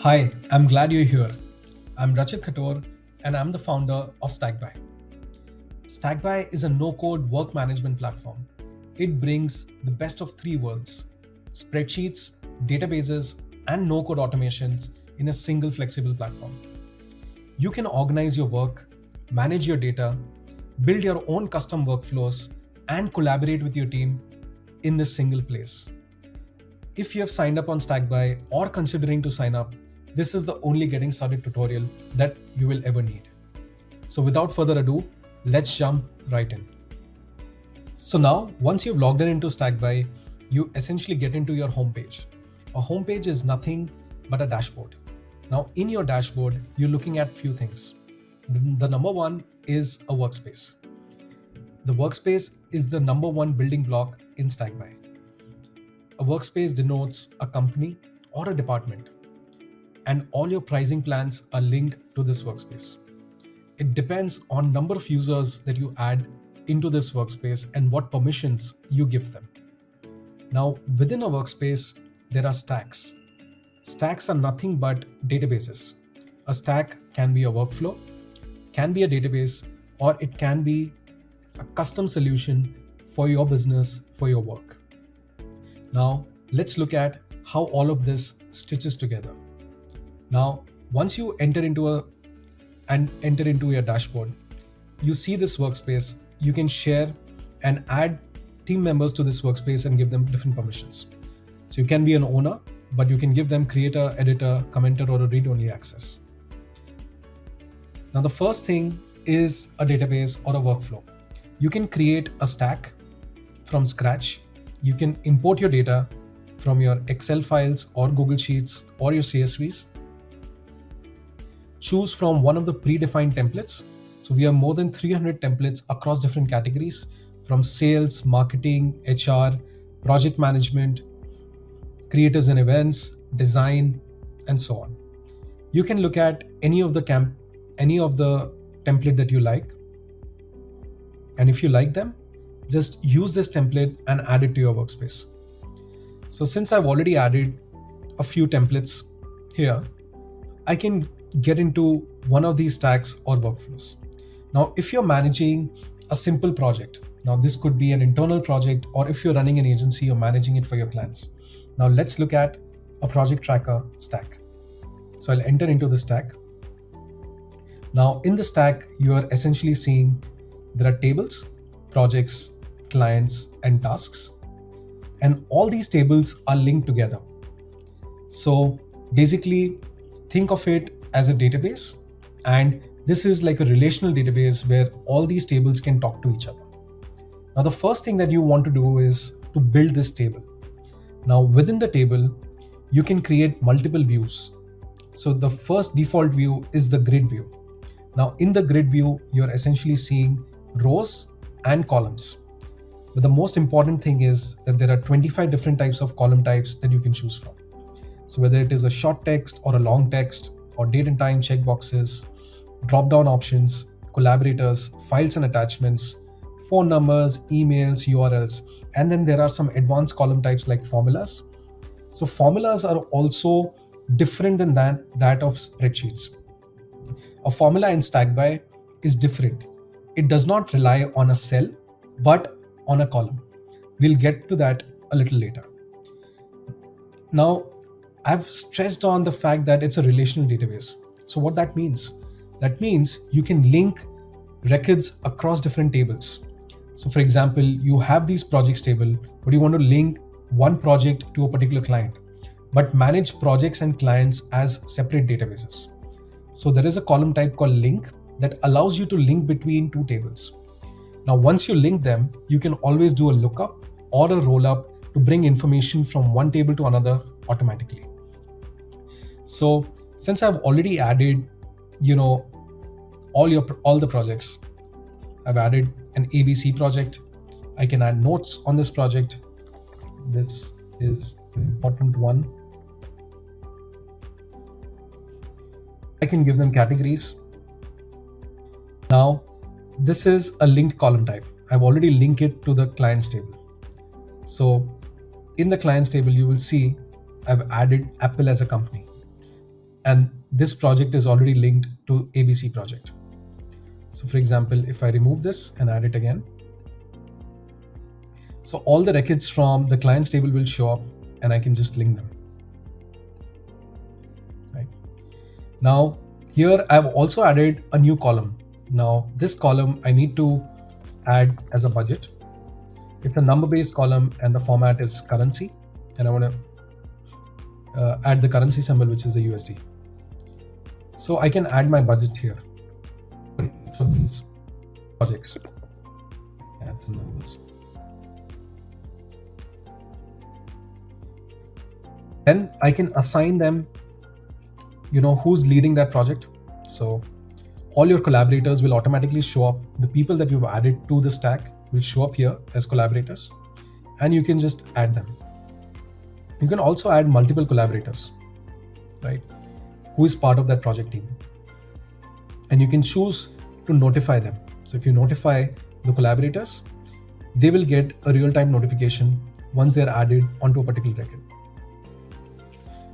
Hi, I'm glad you're here. I'm Rachit Khator and I'm the founder of Stackby. Stackby is a no-code work management platform. It brings the best of three worlds: spreadsheets, databases, and no-code automations in a single flexible platform. You can organize your work, manage your data, build your own custom workflows, and collaborate with your team in this single place. If you have signed up on Stackby or considering to sign up, this is the only getting started tutorial that you will ever need. So without further ado, let's jump right in. So now, once you've logged in into Stackby, you essentially get into your homepage. A homepage is nothing but a dashboard. Now in your dashboard, you're looking at few things. The number one is a workspace. The workspace is the number one building block in Stackby. A workspace denotes a company or a department, and all your pricing plans are linked to this workspace. It depends on number of users that you add into this workspace and what permissions you give them. Now, within a workspace, there are stacks. Stacks are nothing but databases. A stack can be a workflow, can be a database, or it can be a custom solution for your business, for your work. Now, let's look at how all of this stitches together. Now, once you enter into your dashboard, you see this workspace. You can share and add team members to this workspace and give them different permissions. So you can be an owner, but you can give them creator, editor, commenter, or a read-only access. Now, the first thing is a database or a workflow. You can create a stack from scratch. You can import your data from your Excel files or Google Sheets or your CSVs. Choose from one of the predefined templates. So we have more than 300 templates across different categories, from sales, marketing, HR, project management, creatives and events, design, and so on. You can look at any of the template that you like. And if you like them, just use this template and add it to your workspace. So since I've already added a few templates here, I can get into one of these stacks or workflows. Now, if you're managing a simple project, now this could be an internal project, or if you're running an agency, you're managing it for your clients. Now let's look at a project tracker stack. So I'll enter into the stack. Now in the stack, you are essentially seeing there are tables, projects, clients, and tasks. And all these tables are linked together. So basically, think of it as a database, and this is like a relational database where all these tables can talk to each other. Now, the first thing that you want to do is to build this table. Now, within the table, you can create multiple views. So the first default view is the grid view. Now, in the grid view, you're essentially seeing rows and columns. But the most important thing is that there are 25 different types of column types that you can choose from. So whether it is a short text or a long text, or date and time checkboxes, drop-down options, collaborators, files and attachments, phone numbers, emails, URLs, and then there are some advanced column types like formulas. So formulas are also different than that of spreadsheets. A formula in Stackby is different. It does not rely on a cell, but on a column. We'll get to that a little later. Now, I've stressed on the fact that it's a relational database. So what that means? That means you can link records across different tables. So for example, you have these projects table, but you want to link one project to a particular client, but manage projects and clients as separate databases. So there is a column type called link that allows you to link between two tables. Now, once you link them, you can always do a lookup or a rollup to bring information from one table to another automatically. So since I've already added, all the projects, I've added an ABC project. I can add notes on this project. This is an important one. I can give them categories. Now, this is a linked column type. I've already linked it to the clients table. So in the clients table, you will see I've added Apple as a company. and this project is already linked to ABC project. So for example, if I remove this and add it again, so all the records from the clients table will show up and I can just link them. Right. Now here I've also added a new column. Now this column I need to add as a budget. It's a number-based column and the format is currency, and I want to add the currency symbol, which is the USD. So I can add my budget here for these projects. Add some numbers. Then I can assign them, who's leading that project. So all your collaborators will automatically show up. The people that you've added to the stack will show up here as collaborators, and you can just add them. You can also add multiple collaborators, right? Who is part of that project team. And you can choose to notify them. So if you notify the collaborators, they will get a real-time notification once they're added onto a particular record.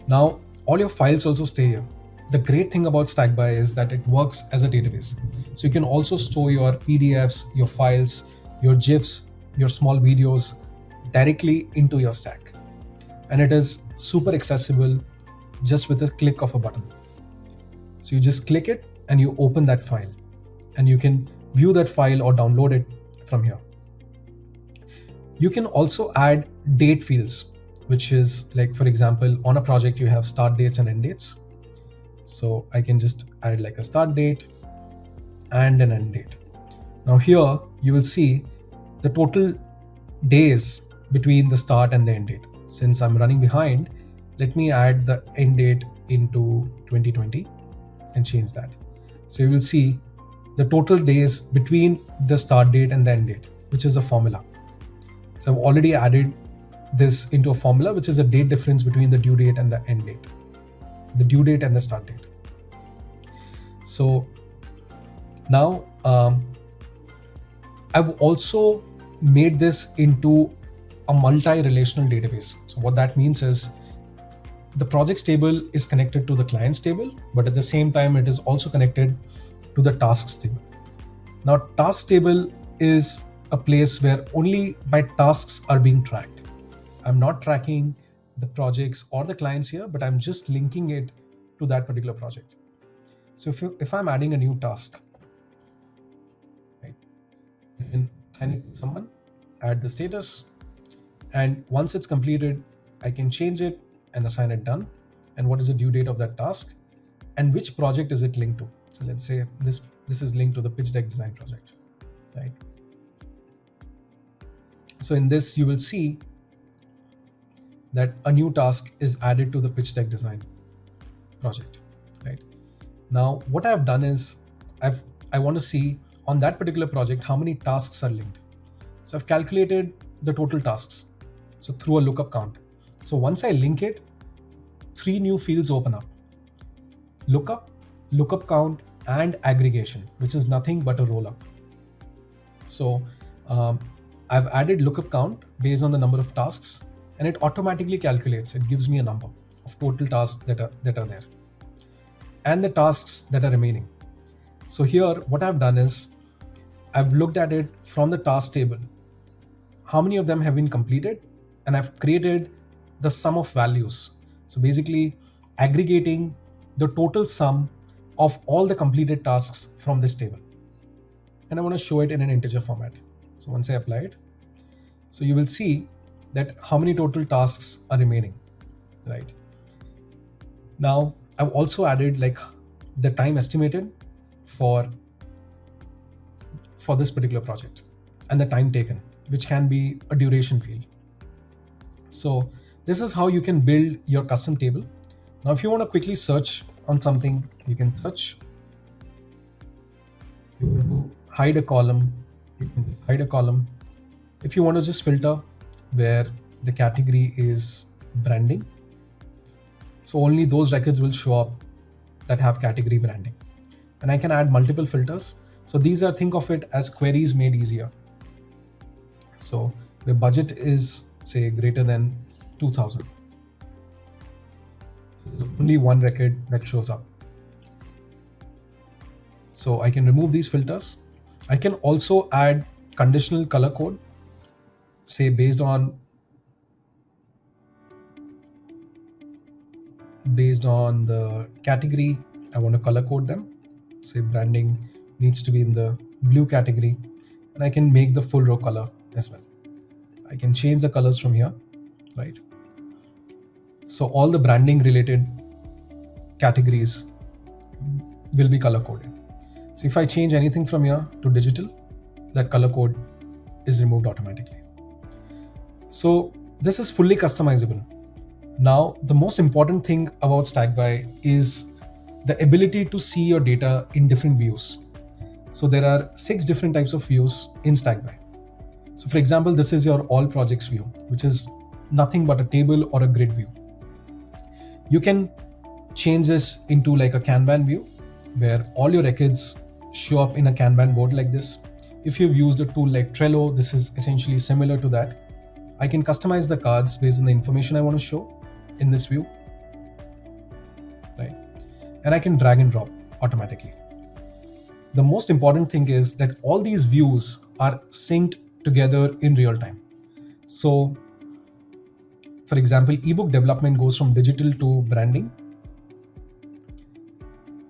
Now, all your files also stay here. The great thing about Stackby is that it works as a database. So you can also store your PDFs, your files, your GIFs, your small videos directly into your stack. And it is super accessible just with a click of a button. So you just click it and you open that file, and you can view that file or download it from here. You can also add date fields, which is like, for example, on a project you have start dates and end dates. So I can just add like a start date and an end date. Now here you will see the total days between the start and the end date. Since I'm running behind, let me add the end date into 2020 and change that. So you will see the total days between the start date and the end date, which is a formula. So I've already added this into a formula, which is a date difference between the due date and the end date, the due date and the start date. So now I've also made this into a multi-relational database. So what that means is the projects table is connected to the clients table, but at the same time, it is also connected to the tasks table. Now, task table is a place where only my tasks are being tracked. I'm not tracking the projects or the clients here, but I'm just linking it to that particular project. So if I'm adding a new task, right, you can assign it to someone, add the status, and once it's completed, I can change it and assign it done, and what is the due date of that task, and which project is it linked to. So let's say this is linked to the pitch deck design project, right? So in this, you will see that a new task is added to the pitch deck design project, right? Now, what I've done is I want to see on that particular project how many tasks are linked. So I've calculated the total tasks. So through a lookup count. So once I link it, 3 new fields open up: lookup, lookup count, and aggregation, which is nothing but a roll up. So I've added lookup count based on the number of tasks, and it automatically calculates. It gives me a number of total tasks that are there, and the tasks that are remaining. So here, what I've done is I've looked at it from the task table, how many of them have been completed, and I've created the sum of values. So basically aggregating the total sum of all the completed tasks from this table. And I want to show it in an integer format. So once I apply it, so you will see that how many total tasks are remaining, right? Now I've also added like the time estimated for this particular project and the time taken, which can be a duration field. So this is how you can build your custom table. Now, if you want to quickly search on something, you can search. You want to hide a column, you can hide a column. If you want to just filter where the category is branding, so only those records will show up that have category branding. And I can add multiple filters. So these are, think of it as queries made easier. So the budget is say greater than 2000. So only one record that shows up. So I can remove these filters. I can also add conditional color code, say based on the category I want to color code them. Say branding needs to be in the blue category, and I can make the full row color as well. I can change the colors from here, right? So all the branding related categories will be color coded. So if I change anything from here to digital, that color code is removed automatically. So this is fully customizable. Now, the most important thing about Stackby is the ability to see your data in different views. So there are 6 different types of views in Stackby. So for example, this is your all projects view, which is nothing but a table or a grid view. You can change this into like a Kanban view, where all your records show up in a Kanban board like this. If you've used a tool like Trello, this is essentially similar to that. I can customize the cards based on the information I want to show in this view, right? And I can drag and drop automatically. The most important thing is that all these views are synced together in real time. So for example, ebook development goes from digital to branding.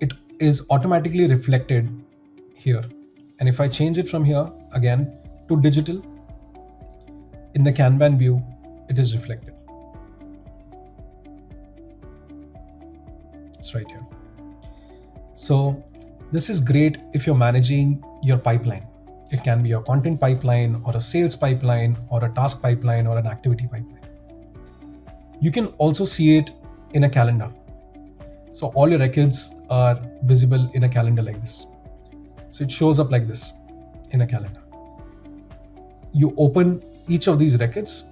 It is automatically reflected here. And if I change it from here again to digital, in the Kanban view, it is reflected. It's right here. So this is great if you're managing your pipeline. It can be a content pipeline or a sales pipeline or a task pipeline or an activity pipeline. You can also see it in a calendar. So all your records are visible in a calendar like this. So it shows up like this in a calendar. You open each of these records.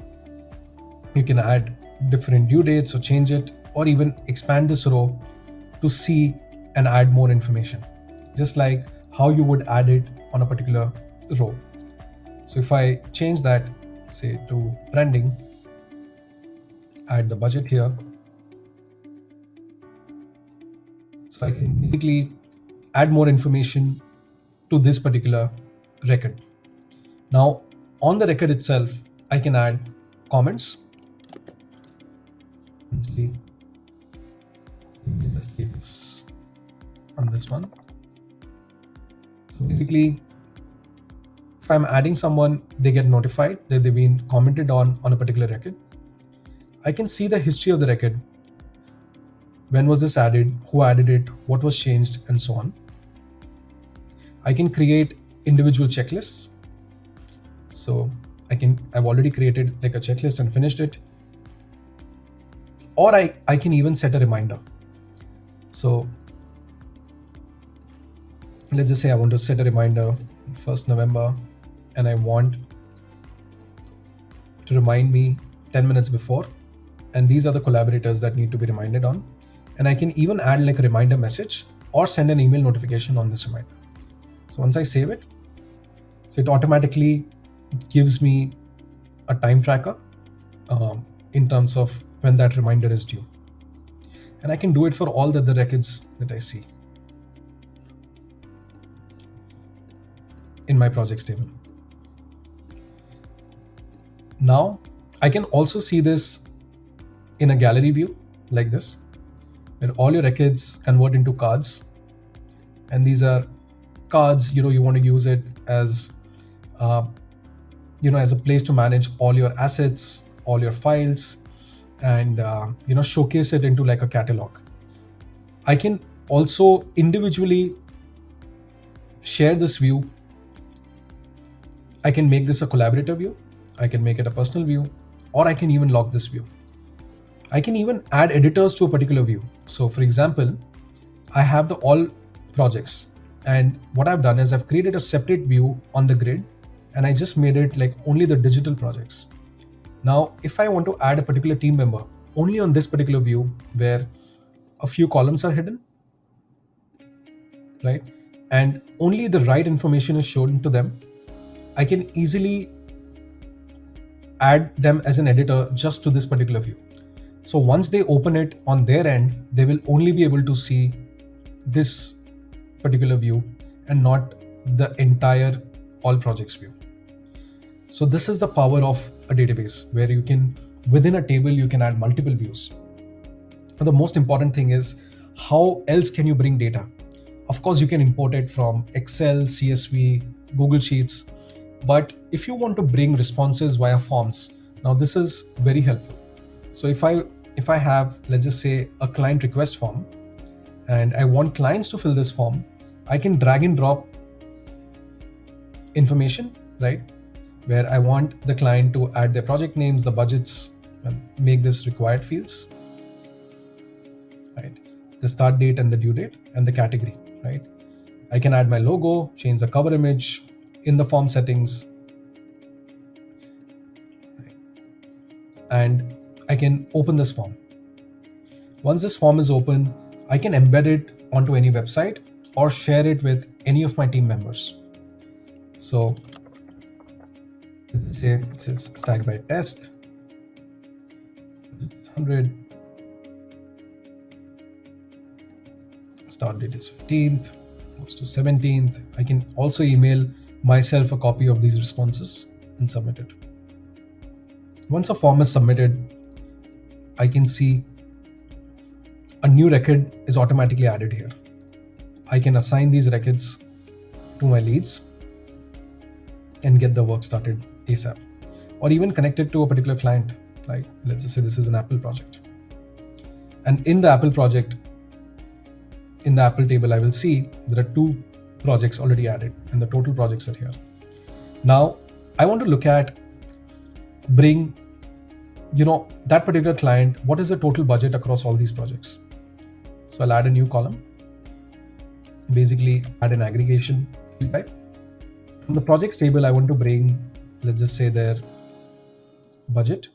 You can add different due dates or change it, or even expand this row to see and add more information, just like how you would add it on a particular row. So if I change that, say to branding, add the budget here. So I can basically add more information to this particular record. Now, on the record itself, I can add comments. Let's keep this on this one. So basically, if I'm adding someone, they get notified that they've been commented on a particular record. I can see the history of the record. When was this added? Who added it? What was changed? And so on. I can create individual checklists. So I've already created like a checklist and finished it. Or I can even set a reminder. So let's just say I want to set a reminder 1st November, and I want to remind me 10 minutes before. And these are the collaborators that need to be reminded on. And I can even add like a reminder message or send an email notification on this reminder. So once I save it, so it automatically gives me a time tracker in terms of when that reminder is due. And I can do it for all the other records that I see in my projects table. Now, I can also see this in a gallery view like this, where all your records convert into cards. And these are cards, you want to use it as as a place to manage all your assets, all your files, and showcase it into like a catalog. I can also individually share this view. I can make this a collaborative view. I can make it a personal view, or I can even lock this view. I can even add editors to a particular view. So for example, I have the all projects, and what I've done is I've created a separate view on the grid, and I just made it like only the digital projects. Now, if I want to add a particular team member only on this particular view where a few columns are hidden, right? And only the right information is shown to them, I can easily add them as an editor just to this particular view. So once they open it on their end, they will only be able to see this particular view and not the entire all projects view. So this is the power of a database, where you can, within a table, you can add multiple views. But the most important thing is, how else can you bring data? Of course, you can import it from Excel, CSV, Google Sheets. But if you want to bring responses via forms, now this is very helpful. So if I have, let's just say, a client request form, and I want clients to fill this form, I can drag and drop information, right? Where I want the client to add their project names, the budgets, and make this required fields, right? The start date and the due date and the category, right? I can add my logo, change the cover image in the form settings, right? And I can open this form. Once this form is open, I can embed it onto any website or share it with any of my team members. So let's say this is Stackby test 100. Start date is 15th, goes to 17th. I can also email myself a copy of these responses and submit it. Once a form is submitted, I can see a new record is automatically added here. I can assign these records to my leads and get the work started ASAP, or even connect it to a particular client, right? Let's just say this is an Apple project. And in the Apple project, in the Apple table, I will see there are 2 projects already added and the total projects are here. Now, I want to look at bring, that particular client, what is the total budget across all these projects? So I'll add a new column, basically add an aggregation field type. From the projects table, I want to bring, let's just say, their budget,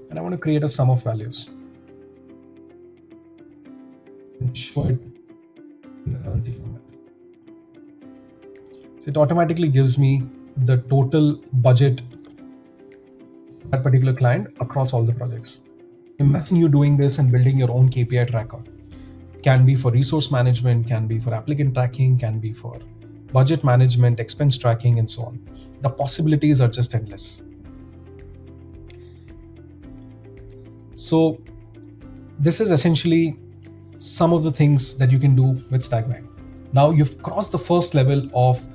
and I want to create a sum of values and show it in the currency format. So it automatically gives me the total budget of that particular client across all the projects. Imagine you doing this and building your own KPI tracker. Can be for resource management, can be for applicant tracking, can be for budget management, expense tracking, and so on. The possibilities are just endless. So this is essentially some of the things that you can do with Stackby. Now you've crossed the first level of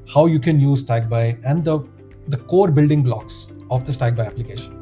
how you can use Stackby and the core building blocks of the Stackby application.